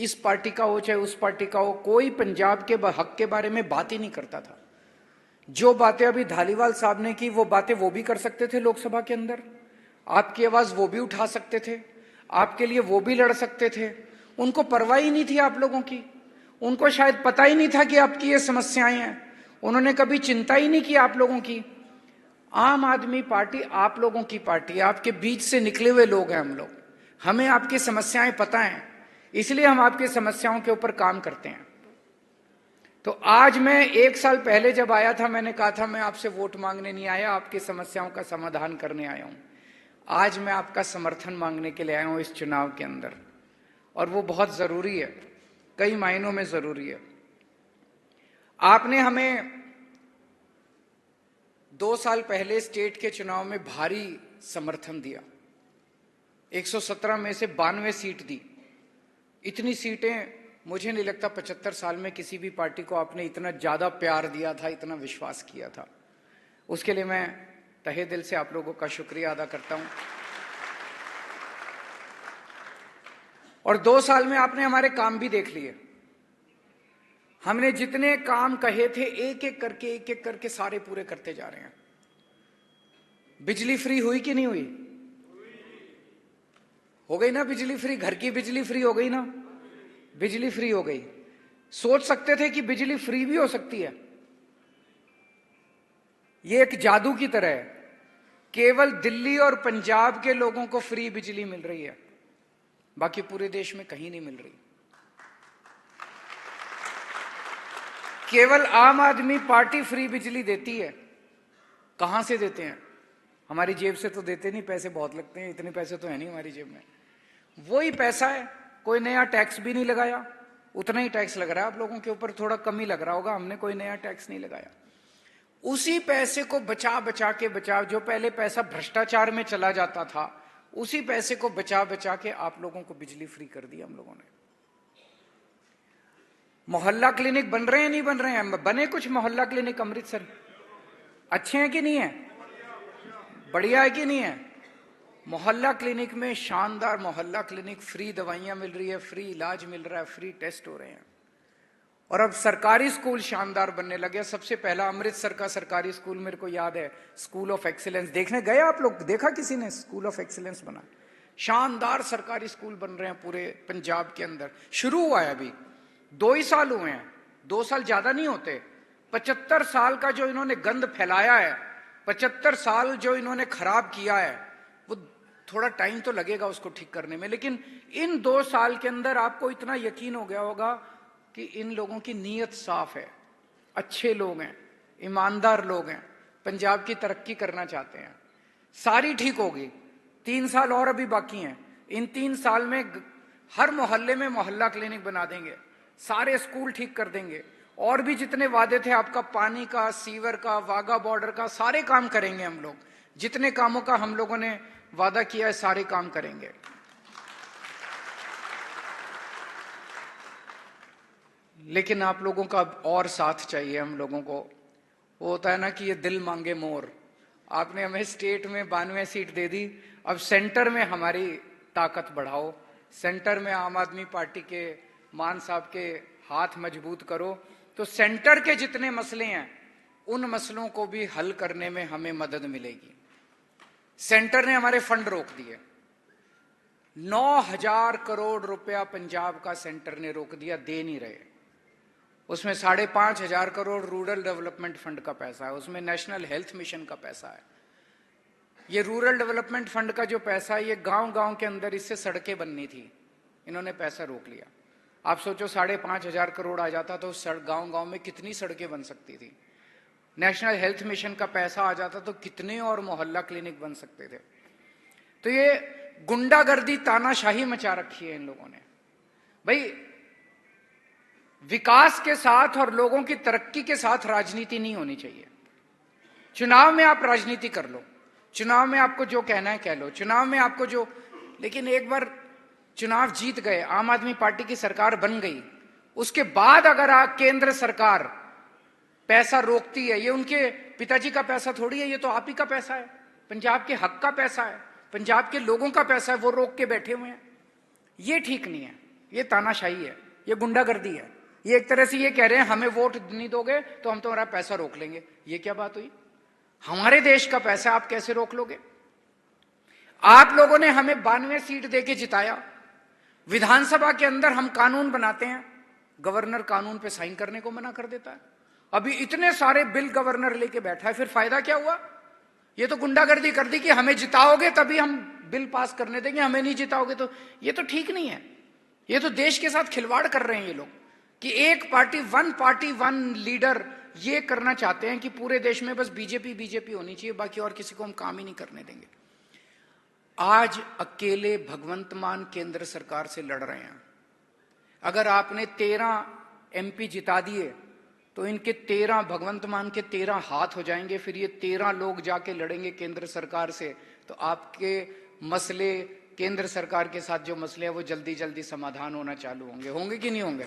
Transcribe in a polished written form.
इस पार्टी का हो चाहे उस पार्टी का हो, कोई पंजाब के हक के बारे में बात ही नहीं करता था। जो बातें अभी धालीवाल साहब ने की वो बातें वो भी कर सकते थे लोकसभा के अंदर, आपकी आवाज वो भी उठा सकते थे, आपके लिए वो भी लड़ सकते थे। उनको परवाह ही नहीं थी आप लोगों की, उनको शायद पता ही नहीं था कि आपकी ये समस्याएं हैं, उन्होंने कभी चिंता ही नहीं की आप लोगों की। आम आदमी पार्टी आप लोगों की पार्टी है, आपके बीच से निकले हुए लोग हैं हम लोग, हमें आपकी समस्याएं पता हैं, इसलिए हम आपकी समस्याओं के ऊपर काम करते हैं। तो आज मैं 1 साल पहले जब आया था, मैंने कहा था मैं आपसे वोट मांगने नहीं आया, आपकी समस्याओं का समाधान करने आया हूं। आज मैं आपका समर्थन मांगने के लिए आया हूं इस चुनाव के अंदर, और वो बहुत जरूरी है, कई मायनों में जरूरी है। आपने हमें 2 साल पहले स्टेट के चुनाव में भारी समर्थन दिया, 117 में से 92 सीट दी। इतनी सीटें मुझे नहीं लगता 75 साल में किसी भी पार्टी को आपने इतना ज्यादा प्यार दिया था, इतना विश्वास किया था। उसके लिए मैं तहे दिल से आप लोगों का शुक्रिया अदा करता हूं। और 2 साल में आपने हमारे काम भी देख लिए। हमने जितने काम कहे थे एक एक करके सारे पूरे करते जा रहे हैं। बिजली फ्री हुई कि नहीं हुई? हो गई ना बिजली फ्री, घर की बिजली फ्री हो गई ना, बिजली फ्री हो गई। सोच सकते थे कि बिजली फ्री भी हो सकती है? ये एक जादू की तरह है, केवल दिल्ली और पंजाब के लोगों को फ्री बिजली मिल रही है, बाकी पूरे देश में कहीं नहीं मिल रही। केवल आम आदमी पार्टी फ्री बिजली देती है। कहां से देते हैं? हमारी जेब से तो देते नहीं, पैसे बहुत लगते हैं, इतने पैसे तो है नहीं हमारी जेब में। वही पैसा है, कोई नया टैक्स भी नहीं लगाया, उतना ही टैक्स लग रहा है आप लोगों के ऊपर, थोड़ा कम ही लग रहा होगा, हमने कोई नया टैक्स नहीं लगाया। उसी पैसे को बचा के जो पहले पैसा भ्रष्टाचार में चला जाता था, उसी पैसे को बचा के आप लोगों को बिजली फ्री कर दी हम लोगों ने। मोहल्ला क्लिनिक बन रहे हैं नहीं बन रहे हैं? बने कुछ मोहल्ला क्लिनिक अमृतसर, अच्छे हैं कि नहीं है? बढ़िया है कि नहीं है? मोहल्ला क्लिनिक में शानदार मोहल्ला क्लिनिक, फ्री दवाइयां मिल रही है, फ्री इलाज मिल रहा है, फ्री टेस्ट हो रहे हैं। और अब सरकारी स्कूल शानदार बनने लगे। सबसे पहला अमृतसर का सरकारी स्कूल मेरे को याद है, स्कूल ऑफ एक्सीलेंस। देखने गए आप लोग? देखा किसी ने? स्कूल ऑफ एक्सीलेंस बना, शानदार सरकारी स्कूल बन रहे हैं पूरे पंजाब के अंदर। शुरू हुआ है अभी, 2 ही साल हुए हैं, 2 साल ज्यादा नहीं होते। 75 साल का जो इन्होंने गंद फैलाया है, 75 साल जो इन्होंने खराब किया है, वो थोड़ा टाइम तो लगेगा उसको ठीक करने में, लेकिन इन 2 साल के अंदर आपको इतना यकीन हो गया होगा कि इन लोगों की नीयत साफ है, अच्छे लोग हैं, ईमानदार लोग हैं, पंजाब की तरक्की करना चाहते हैं। सारी ठीक होगी। 3 साल और अभी बाकी हैं। इन 3 साल में हर मोहल्ले में मोहल्ला क्लिनिक बना देंगे, सारे स्कूल ठीक कर देंगे, और भी जितने वादे थे आपका, पानी का, सीवर का, वाघा बॉर्डर का, सारे काम करेंगे हम लोग। जितने कामों का हम लोगों ने वादा किया है सारे काम करेंगे। लेकिन आप लोगों का और साथ चाहिए हम लोगों को। वो होता है ना कि ये दिल मांगे मोर। आपने हमें स्टेट में 92 सीट दे दी, अब सेंटर में हमारी ताकत बढ़ाओ, सेंटर में आम आदमी पार्टी के मान साहब के हाथ मजबूत करो, तो सेंटर के जितने मसले हैं उन मसलों को भी हल करने में हमें मदद मिलेगी। सेंटर ने हमारे फंड रोक दिए, 9,000 करोड़ रुपया पंजाब का सेंटर ने रोक दिया, दे नहीं रहे। उसमें 5,500 करोड़ रूरल डेवलपमेंट फंड का पैसा है, उसमें नेशनल हेल्थ मिशन का पैसा है। ये रूरल डेवलपमेंट फंड का जो पैसा है, ये गांव गांव के अंदर इससे सड़कें बननी थी, इन्होंने पैसा रोक लिया। आप सोचो 5,500 करोड़ आ जाता तो गांव गांव में कितनी सड़कें बन सकती थी। नेशनल हेल्थ मिशन का पैसा आ जाता तो कितने और मोहल्ला क्लिनिक बन सकते थे। तो ये गुंडागर्दी, तानाशाही मचा रखी है इन लोगों ने। भाई, विकास के साथ और लोगों की तरक्की के साथ राजनीति नहीं होनी चाहिए। चुनाव में आप राजनीति कर लो, चुनाव में आपको जो कहना है कह लो, चुनाव में आपको जो, लेकिन एक बार चुनाव जीत गए, आम आदमी पार्टी की सरकार बन गई, उसके बाद अगर केंद्र सरकार पैसा रोकती है, ये उनके पिताजी का पैसा थोड़ी है, ये तो आप ही का पैसा है, पंजाब के हक का पैसा है, पंजाब के लोगों का पैसा है, वो रोक के बैठे हुए हैं। ये ठीक नहीं है। ये तानाशाही है, ये गुंडागर्दी है। ये एक तरह से ये कह रहे हैं हमें वोट नहीं दोगे तो हम तुम्हारा पैसा रोक लेंगे। ये क्या बात हुई? हमारे देश का पैसा आप कैसे रोक लोगे? आप लोगों ने हमें 92 सीट देके जिताया। विधानसभा के अंदर हम कानून बनाते हैं, गवर्नर कानून पे साइन करने को मना कर देता है। अभी इतने सारे बिल गवर्नर लेके बैठा है, फिर फायदा क्या हुआ? ये तो गुंडागर्दी कर दी कि हमें जिताओगे तभी हम बिल पास करने देंगे, हमें नहीं जिताओगे तो। ये तो ठीक नहीं है। ये तो देश के साथ खिलवाड़ कर रहे हैं ये लोग कि एक पार्टी वन लीडर। ये करना चाहते हैं कि पूरे देश में बस बीजेपी होनी चाहिए, बाकी और किसी को हम काम ही नहीं करने देंगे। आज अकेले भगवंत मान केंद्र सरकार से लड़ रहे हैं। अगर आपने 13 एमपी जिता दिए तो इनके 13 भगवंत मान के 13 हाथ हो जाएंगे। फिर ये 13 लोग जाके लड़ेंगे केंद्र सरकार से, तो आपके मसले, केंद्र सरकार के साथ जो मसले हैं वो जल्दी जल्दी समाधान होना चालू होंगे कि नहीं होंगे?